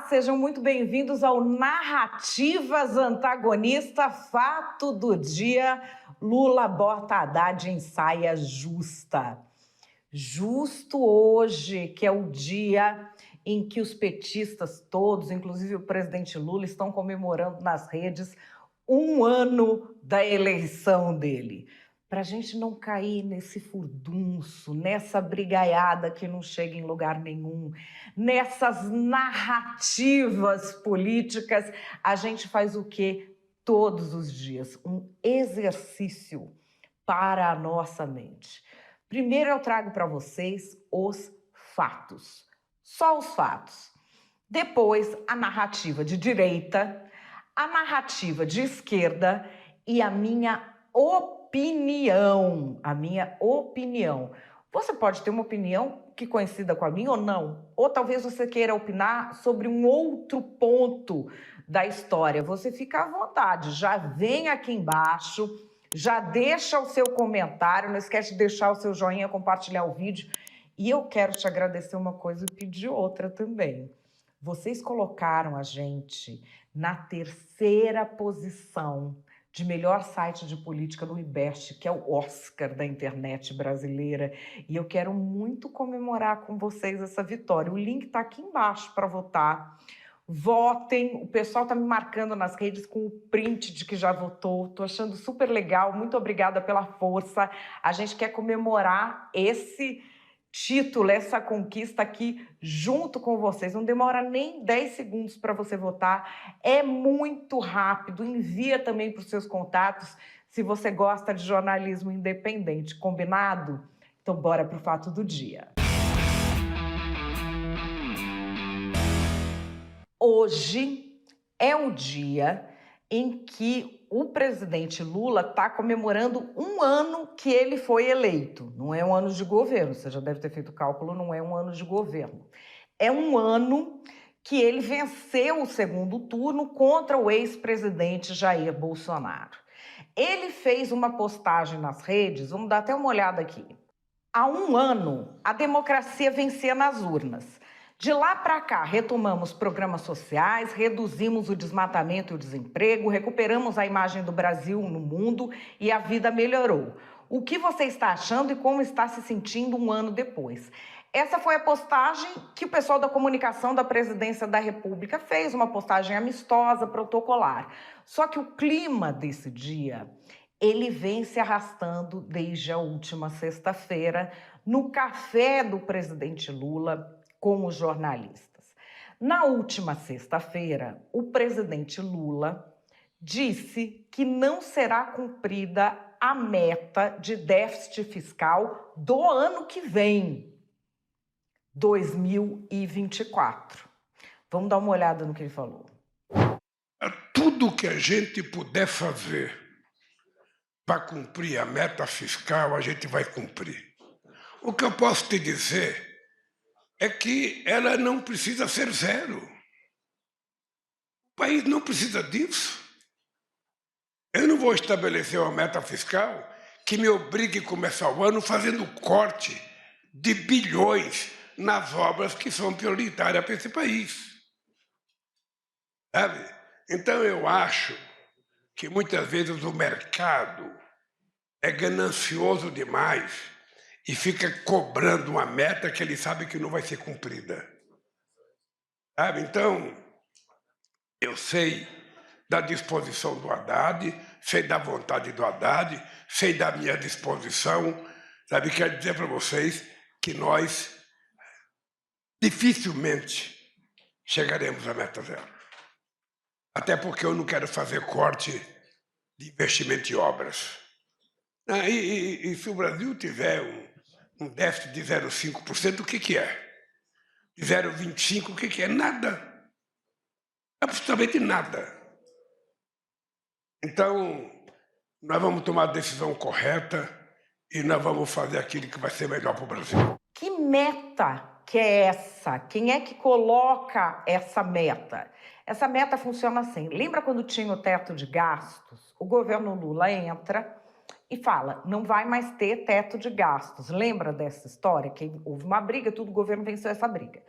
Olá, sejam muito bem-vindos ao Narrativas Antagonista, fato do dia. Lula bota Haddad em saia justa. Justo hoje, que é o dia em que os petistas todos, inclusive o presidente Lula, estão comemorando nas redes 1 ano da eleição dele. Para a gente não cair nesse furdunço, nessa brigaiada que não chega em lugar nenhum, nessas narrativas políticas, a gente faz o quê? Todos os dias, um exercício para a nossa mente. Primeiro eu trago para vocês os fatos, só os fatos. Depois, a narrativa de direita, a narrativa de esquerda e a minha opinião. Você pode ter uma opinião que coincida com a minha ou não, ou talvez você queira opinar sobre um outro ponto da história. Você fica à vontade, já vem aqui embaixo, já deixa o seu comentário, não esquece de deixar o seu joinha, compartilhar o vídeo. E eu quero te agradecer uma coisa e pedir outra também. Vocês colocaram a gente na terceira posição de melhor site de política no IBEST, que é o Oscar da internet brasileira. E eu quero muito comemorar com vocês essa vitória. O link está aqui embaixo para votar. Votem, o pessoal está me marcando nas redes com o print de que já votou. Estou achando super legal, muito obrigada pela força. A gente quer comemorar esse título, essa conquista aqui junto com vocês. Não demora nem 10 segundos para você votar, é muito rápido. Envia também para os seus contatos se você gosta de jornalismo independente, combinado? Então bora para o fato do dia. Hoje é o dia em que o presidente Lula está comemorando 1 ano que ele foi eleito. Não é um ano de governo, você já deve ter feito o cálculo, não é um ano de governo. É 1 ano que ele venceu o segundo turno contra o ex-presidente Jair Bolsonaro. Ele fez uma postagem nas redes, vamos dar até uma olhada aqui. Há 1 ano, a democracia vencia nas urnas. De lá para cá, retomamos programas sociais, reduzimos o desmatamento e o desemprego, recuperamos a imagem do Brasil no mundo e a vida melhorou. O que você está achando e como está se sentindo 1 ano depois? Essa foi a postagem que o pessoal da comunicação da Presidência da República fez, uma postagem amistosa, protocolar. Só que o clima desse dia, ele vem se arrastando desde a última sexta-feira, no café do presidente Lula com os jornalistas. Na última sexta-feira, o presidente Lula disse que não será cumprida a meta de déficit fiscal do ano que vem, 2024. Vamos dar uma olhada no que ele falou. Tudo que a gente puder fazer para cumprir a meta fiscal, a gente vai cumprir. O que eu posso te dizer é que ela não precisa ser 0. O país não precisa disso. Eu não vou estabelecer uma meta fiscal que me obrigue a começar o ano fazendo corte de bilhões nas obras que são prioritárias para esse país. Sabe? Então eu acho que muitas vezes o mercado é ganancioso demais e fica cobrando uma meta que ele sabe que não vai ser cumprida. Sabe? Então, eu sei da disposição do Haddad, sei da vontade do Haddad, sei da minha disposição. Sabe? Quero dizer para vocês que nós dificilmente chegaremos à meta 0. Até porque eu não quero fazer corte de investimento em obras. E se o Brasil tiver um déficit de 0,5%, o que é? De 0,25%, o que é? Nada. Absolutamente nada. Então, nós vamos tomar a decisão correta e nós vamos fazer aquilo que vai ser melhor para o Brasil. Que meta que é essa? Quem é que coloca essa meta? Essa meta funciona assim. Lembra quando tinha o teto de gastos? O governo Lula entra e fala, não vai mais ter teto de gastos. Lembra dessa história? Que houve uma briga, tudo o governo venceu essa briga.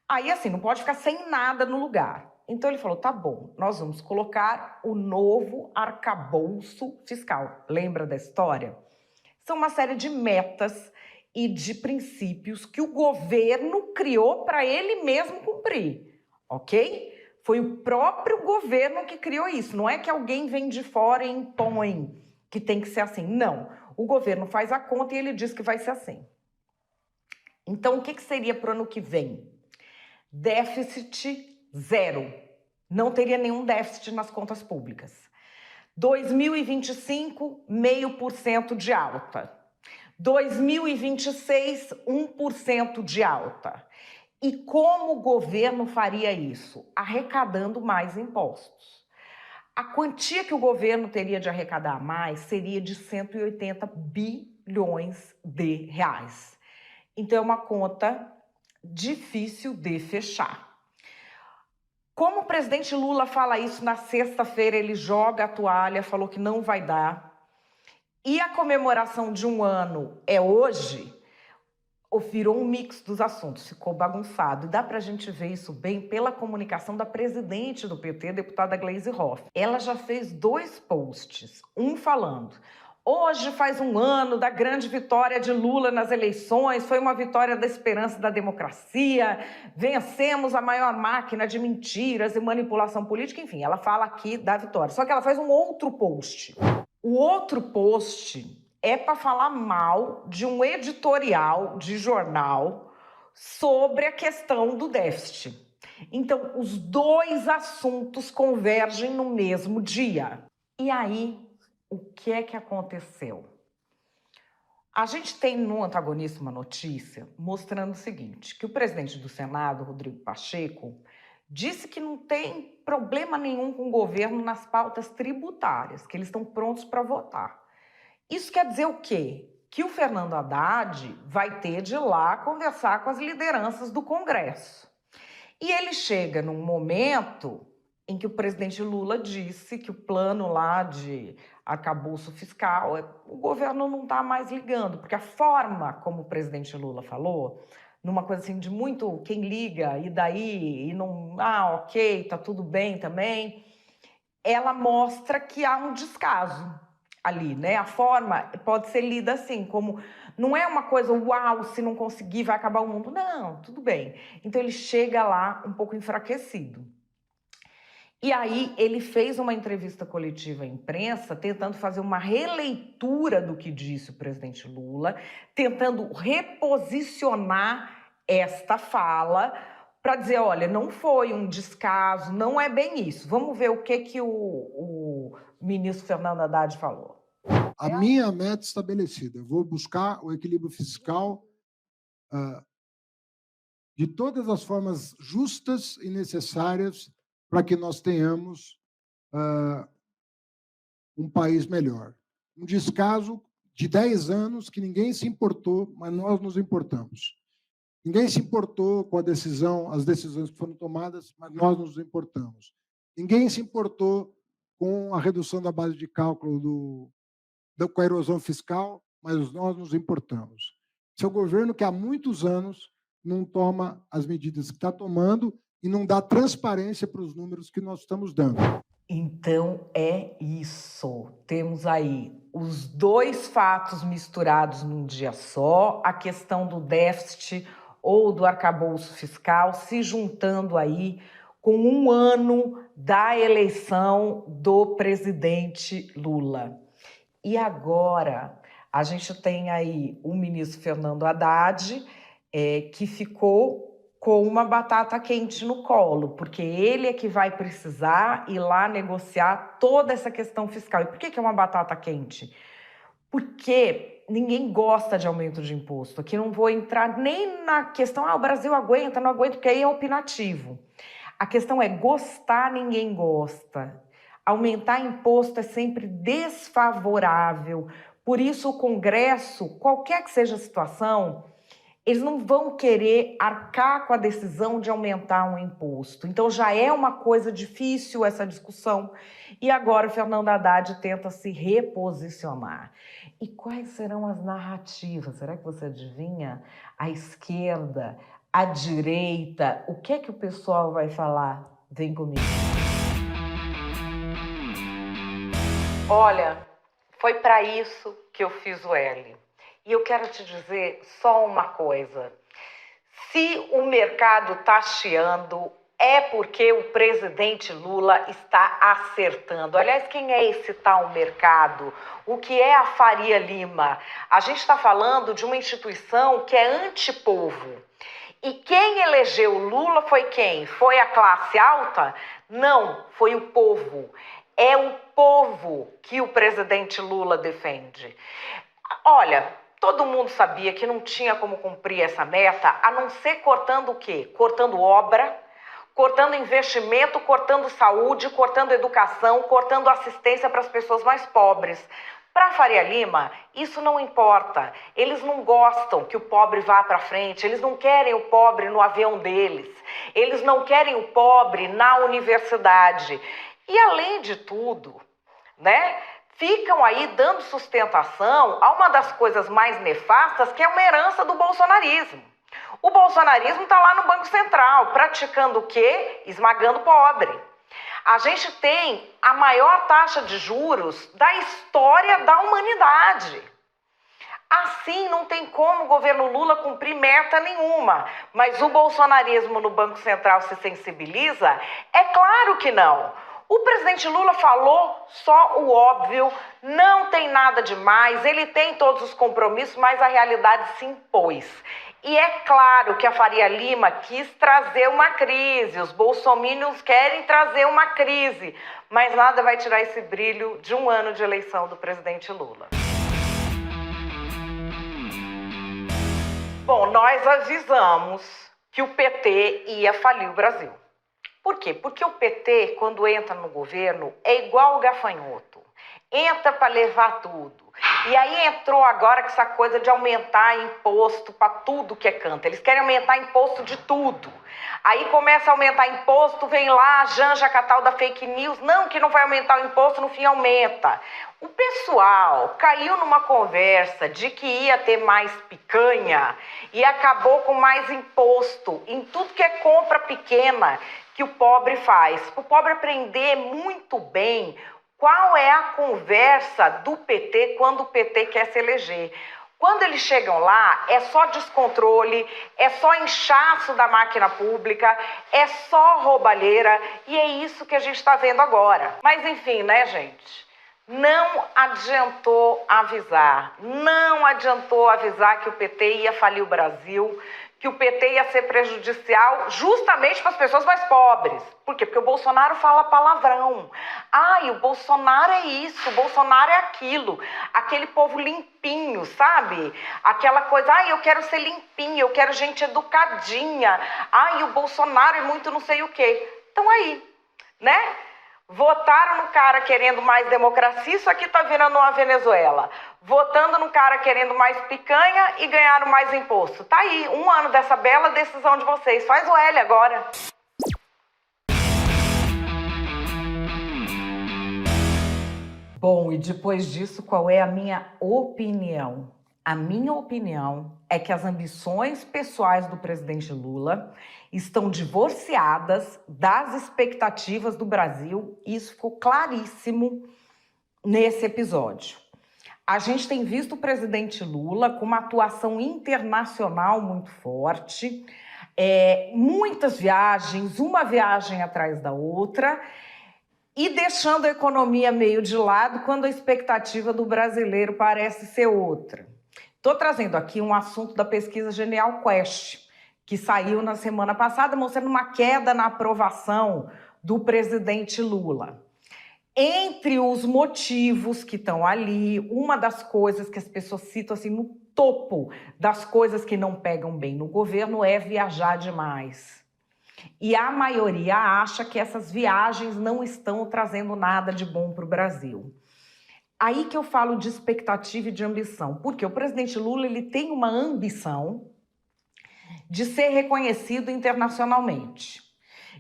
Aí, assim, não pode ficar sem nada no lugar. Então, ele falou, tá bom, nós vamos colocar o novo arcabouço fiscal. Lembra da história? São uma série de metas e de princípios que o governo criou para ele mesmo cumprir, ok? Foi o próprio governo que criou isso. Não é que alguém vem de fora e impõe que tem que ser assim. Não. O governo faz a conta e ele diz que vai ser assim. Então, o que seria para o ano que vem? Déficit zero. Não teria nenhum déficit nas contas públicas. 2025, 0,5% de alta. 2026, 1% de alta. E como o governo faria isso? Arrecadando mais impostos. A quantia que o governo teria de arrecadar mais seria de 180 bilhões de reais. Então, é uma conta difícil de fechar. Como o presidente Lula fala isso na sexta-feira, ele joga a toalha, falou que não vai dar. E a comemoração de um ano é hoje, virou um mix dos assuntos, ficou bagunçado. E dá pra gente ver isso bem pela comunicação da presidente do PT, deputada Gleisi Hoff. Ela já fez 2 posts, um falando: hoje faz um ano da grande vitória de Lula nas eleições, foi uma vitória da esperança da democracia, vencemos a maior máquina de mentiras e manipulação política, enfim, ela fala aqui da vitória. Só que ela faz um outro post. O outro post é para falar mal de um editorial de jornal sobre a questão do déficit. Então, os 2 assuntos convergem no mesmo dia. E aí, o que é que aconteceu? A gente tem no antagonista uma notícia mostrando o seguinte, que o presidente do Senado, Rodrigo Pacheco, disse que não tem problema nenhum com o governo nas pautas tributárias, que eles estão prontos para votar. Isso quer dizer o quê? Que o Fernando Haddad vai ter de ir lá conversar com as lideranças do Congresso. E ele chega num momento em que o presidente Lula disse que o plano lá de arcabouço fiscal, o governo não está mais ligando, porque a forma como o presidente Lula falou, numa coisa assim de muito quem liga, e daí, e não, ok, tá tudo bem também, ela mostra que há um descaso ali, né? A forma pode ser lida assim, como não é uma coisa, uau, se não conseguir vai acabar o mundo. Não, tudo bem. Então ele chega lá um pouco enfraquecido. E aí ele fez uma entrevista coletiva à imprensa, tentando fazer uma releitura do que disse o presidente Lula, tentando reposicionar esta fala para dizer, olha, não foi um descaso, não é bem isso. Vamos ver o que o ministro Fernando Haddad falou. A minha meta estabelecida, eu vou buscar o equilíbrio fiscal de todas as formas justas e necessárias para que nós tenhamos um país melhor. Um descaso de 10 anos que ninguém se importou, mas nós nos importamos. Ninguém se importou com as decisões que foram tomadas, mas nós nos importamos. Ninguém se importou com a redução da base de cálculo com a erosão fiscal, mas nós nos importamos. Esse é o governo que há muitos anos não toma as medidas que está tomando e não dá transparência para os números que nós estamos dando. Então é isso. Temos aí os 2 fatos misturados num dia só, a questão do déficit ou do arcabouço fiscal se juntando aí com um ano da eleição do presidente Lula. E agora a gente tem aí o ministro Fernando Haddad, que ficou com uma batata quente no colo, porque ele é que vai precisar ir lá negociar toda essa questão fiscal. E por que é uma batata quente? Porque ninguém gosta de aumento de imposto. Aqui não vou entrar nem na questão, o Brasil aguenta, não aguenta, porque aí é opinativo. A questão é gostar, ninguém gosta. Aumentar imposto é sempre desfavorável. Por isso, o Congresso, qualquer que seja a situação, eles não vão querer arcar com a decisão de aumentar um imposto. Então, já é uma coisa difícil essa discussão. E agora o Fernando Haddad tenta se reposicionar. E quais serão as narrativas? Será que você adivinha? A esquerda, a direita, o que é que o pessoal vai falar? Vem comigo. Olha, foi para isso que eu fiz o L. E eu quero te dizer só uma coisa. Se o mercado está chiando, é porque o presidente Lula está acertando. Aliás, quem é esse tal mercado? O que é a Faria Lima? A gente está falando de uma instituição que é antipovo. E quem elegeu o Lula foi quem? Foi a classe alta? Não, foi o povo. É o povo que o presidente Lula defende. Olha, todo mundo sabia que não tinha como cumprir essa meta, a não ser cortando o quê? Cortando obra, cortando investimento, cortando saúde, cortando educação, cortando assistência para as pessoas mais pobres. Para a Faria Lima, isso não importa. Eles não gostam que o pobre vá para frente, eles não querem o pobre no avião deles, eles não querem o pobre na universidade. E além de tudo, né, ficam aí dando sustentação a uma das coisas mais nefastas, que é uma herança do bolsonarismo. O bolsonarismo está lá no Banco Central, praticando o quê? Esmagando o pobre. A gente tem a maior taxa de juros da história da humanidade. Assim, não tem como o governo Lula cumprir meta nenhuma. Mas o bolsonarismo no Banco Central se sensibiliza? É claro que não. O presidente Lula falou só o óbvio, não tem nada demais, ele tem todos os compromissos, mas a realidade se impôs. E é claro que a Faria Lima quis trazer uma crise, os bolsominions querem trazer uma crise, mas nada vai tirar esse brilho de um ano de eleição do presidente Lula. Bom, nós avisamos que o PT ia falir o Brasil. Por quê? Porque o PT, quando entra no governo, é igual o gafanhoto. Entra para levar tudo. E aí entrou agora com essa coisa de aumentar imposto para tudo que é canto. Eles querem aumentar imposto de tudo. Aí começa a aumentar imposto, vem lá a Janja Catal da fake news. Não, que não vai aumentar o imposto, no fim aumenta. O pessoal caiu numa conversa de que ia ter mais picanha e acabou com mais imposto em tudo que é compra pequena que o pobre faz. Para o pobre aprender muito bem qual é a conversa do PT quando o PT quer se eleger. Quando eles chegam lá, é só descontrole, é só inchaço da máquina pública, é só roubalheira, e é isso que a gente está vendo agora. Mas enfim, né, gente? Não adiantou avisar que o PT ia falir o Brasil, que o PT ia ser prejudicial justamente para as pessoas mais pobres. Por quê? Porque o Bolsonaro fala palavrão. Ai, o Bolsonaro é isso, o Bolsonaro é aquilo. Aquele povo limpinho, sabe? Aquela coisa, ai, eu quero ser limpinho, eu quero gente educadinha. Ai, o Bolsonaro é muito não sei o quê. Então aí, né? Votaram no cara querendo mais democracia, isso aqui tá virando uma Venezuela. Votando no cara querendo mais picanha e ganharam mais imposto. Tá aí, um ano dessa bela decisão de vocês. Faz o L agora. Bom, e depois disso, qual é a minha opinião? A minha opinião é que as ambições pessoais do presidente Lula estão divorciadas das expectativas do Brasil, e isso ficou claríssimo nesse episódio. A gente tem visto o presidente Lula com uma atuação internacional muito forte, muitas viagens, uma viagem atrás da outra, e deixando a economia meio de lado quando a expectativa do brasileiro parece ser outra. Estou trazendo aqui um assunto da pesquisa Genial Quest, que saiu na semana passada, mostrando uma queda na aprovação do presidente Lula. Entre os motivos que estão ali, uma das coisas que as pessoas citam assim, no topo das coisas que não pegam bem no governo é viajar demais. E a maioria acha que essas viagens não estão trazendo nada de bom para o Brasil. Aí que eu falo de expectativa e de ambição, porque o presidente Lula ele tem uma ambição de ser reconhecido internacionalmente.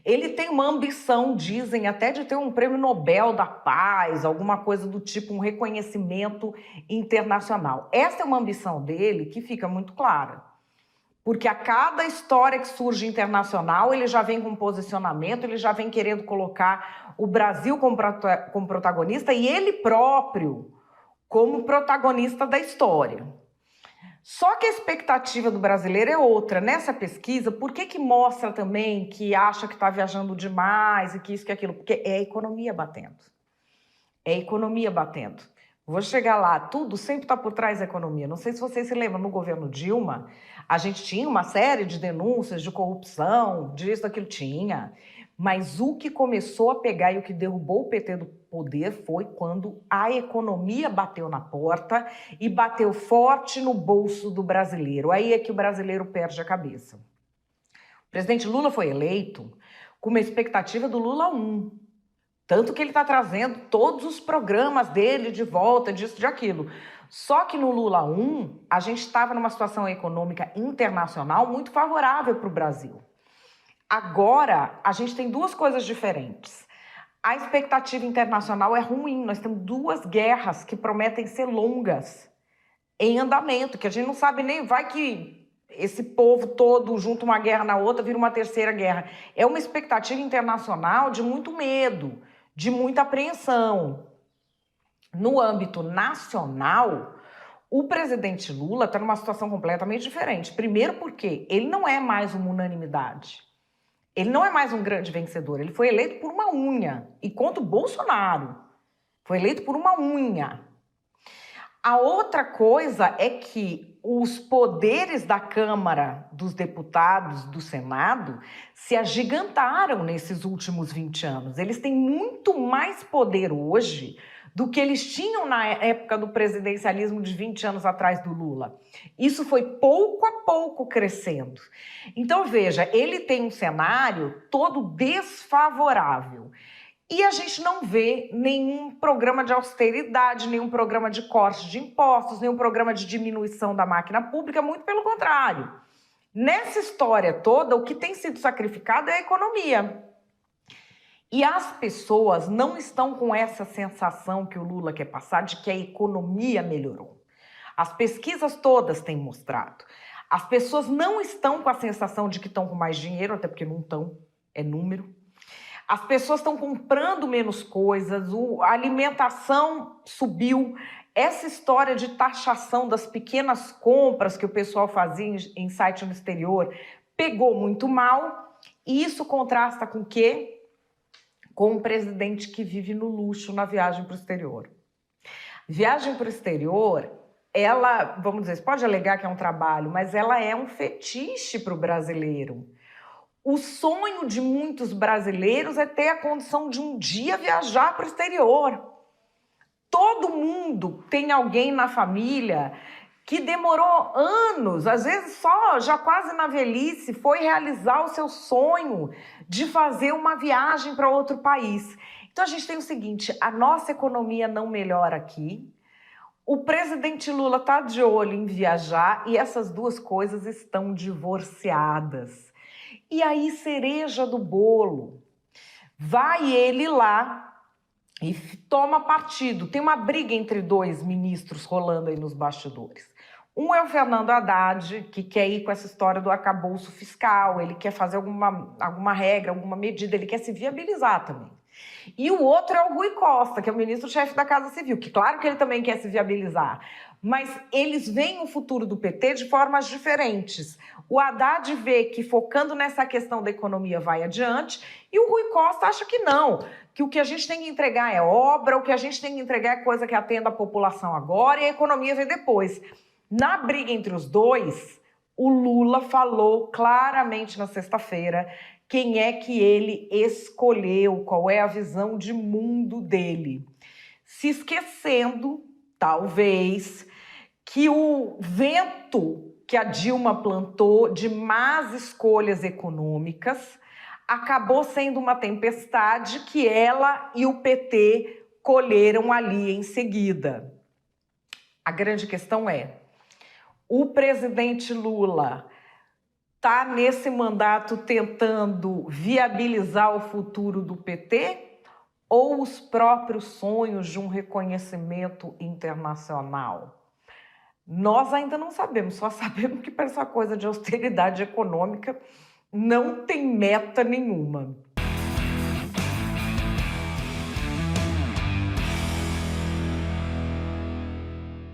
Ele tem uma ambição, dizem, até de ter um prêmio Nobel da Paz, alguma coisa do tipo, um reconhecimento internacional. Essa é uma ambição dele que fica muito clara. Porque a cada história que surge internacional, ele já vem com posicionamento, ele já vem querendo colocar o Brasil como protagonista e ele próprio como protagonista da história. Só que a expectativa do brasileiro é outra. Nessa pesquisa, por que mostra também que acha que está viajando demais e que isso, que aquilo? Porque é a economia batendo. É a economia batendo. Vou chegar lá, tudo sempre está por trás da economia. Não sei se vocês se lembram, no governo Dilma, a gente tinha uma série de denúncias de corrupção, disso, daquilo tinha. Mas o que começou a pegar e o que derrubou o PT do poder foi quando a economia bateu na porta e bateu forte no bolso do brasileiro. Aí é que o brasileiro perde a cabeça. O presidente Lula foi eleito com uma expectativa do Lula 1. Tanto que ele está trazendo todos os programas dele de volta, disso, de aquilo. Só que no Lula 1, a gente estava numa situação econômica internacional muito favorável para o Brasil. Agora, a gente tem duas coisas diferentes. A expectativa internacional é ruim. Nós temos duas guerras que prometem ser longas em andamento, que a gente não sabe nem... Vai que esse povo todo junto uma guerra na outra vira uma terceira guerra. É uma expectativa internacional de muito medo, de muita apreensão. No âmbito nacional, o presidente Lula está numa situação completamente diferente. Primeiro porque ele não é mais uma unanimidade. Ele não é mais um grande vencedor. Ele foi eleito por uma unha. E contra o Bolsonaro. Foi eleito por uma unha. A outra coisa é que os poderes da Câmara dos Deputados, do Senado, se agigantaram nesses últimos 20 anos. Eles têm muito mais poder hoje do que eles tinham na época do presidencialismo de 20 anos atrás do Lula. Isso foi pouco a pouco crescendo. Então, veja, ele tem um cenário todo desfavorável. E a gente não vê nenhum programa de austeridade, nenhum programa de corte de impostos, nenhum programa de diminuição da máquina pública, muito pelo contrário. Nessa história toda, o que tem sido sacrificado é a economia. E as pessoas não estão com essa sensação que o Lula quer passar de que a economia melhorou. As pesquisas todas têm mostrado. As pessoas não estão com a sensação de que estão com mais dinheiro, até porque não estão, é número. As pessoas estão comprando menos coisas, a alimentação subiu. Essa história de taxação das pequenas compras que o pessoal fazia em site no exterior pegou muito mal. E isso contrasta com o quê? Com um presidente que vive no luxo na viagem para o exterior. Viagem para o exterior, ela, vamos dizer, você pode alegar que é um trabalho, mas ela é um fetiche para o brasileiro. O sonho de muitos brasileiros é ter a condição de um dia viajar para o exterior. Todo mundo tem alguém na família que demorou anos, às vezes só, já quase na velhice, foi realizar o seu sonho de fazer uma viagem para outro país. Então a gente tem o seguinte, a nossa economia não melhora aqui, o presidente Lula está de olho em viajar e essas duas coisas estão divorciadas. E aí, cereja do bolo, vai ele lá e toma partido. Tem uma briga entre dois ministros rolando aí nos bastidores. Um é o Fernando Haddad, que quer ir com essa história do arcabouço fiscal, ele quer fazer alguma regra, alguma medida, ele quer se viabilizar também. E o outro é o Rui Costa, que é o ministro-chefe da Casa Civil, que claro que ele também quer se viabilizar, mas eles veem o futuro do PT de formas diferentes. O Haddad vê que focando nessa questão da economia vai adiante, e o Rui Costa acha que não, que o que a gente tem que entregar é obra, o que a gente tem que entregar é coisa que atenda a população agora e a economia vem depois. Na briga entre os dois, o Lula falou claramente na sexta-feira quem é que ele escolheu, qual é a visão de mundo dele. Se esquecendo, talvez, que o vento que a Dilma plantou de más escolhas econômicas acabou sendo uma tempestade que ela e o PT colheram ali em seguida. A grande questão é, o presidente Lula está nesse mandato tentando viabilizar o futuro do PT ou os próprios sonhos de um reconhecimento internacional? Nós ainda não sabemos, só sabemos que para essa coisa de austeridade econômica não tem meta nenhuma.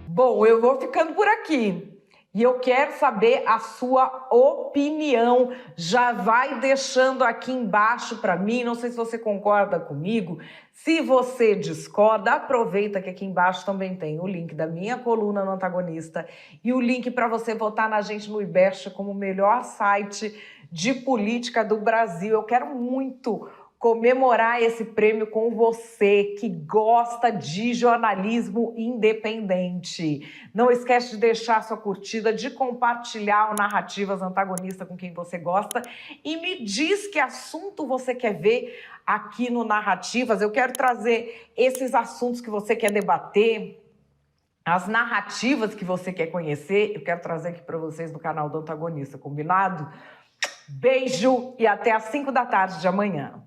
Bom, eu vou ficando por aqui. E eu quero saber a sua opinião. Já vai deixando aqui embaixo para mim. Não sei se você concorda comigo. Se você discorda, aproveita que aqui embaixo também tem o link da minha coluna no Antagonista e o link para você votar na gente no IBEST como o melhor site de política do Brasil. Eu quero muito comemorar esse prêmio com você que gosta de jornalismo independente. Não esquece de deixar sua curtida, de compartilhar o Narrativas Antagonista com quem você gosta e me diz que assunto você quer ver aqui no Narrativas. Eu quero trazer esses assuntos que você quer debater, as narrativas que você quer conhecer, eu quero trazer aqui para vocês no canal do Antagonista, combinado? Beijo e até às 5 da tarde de amanhã.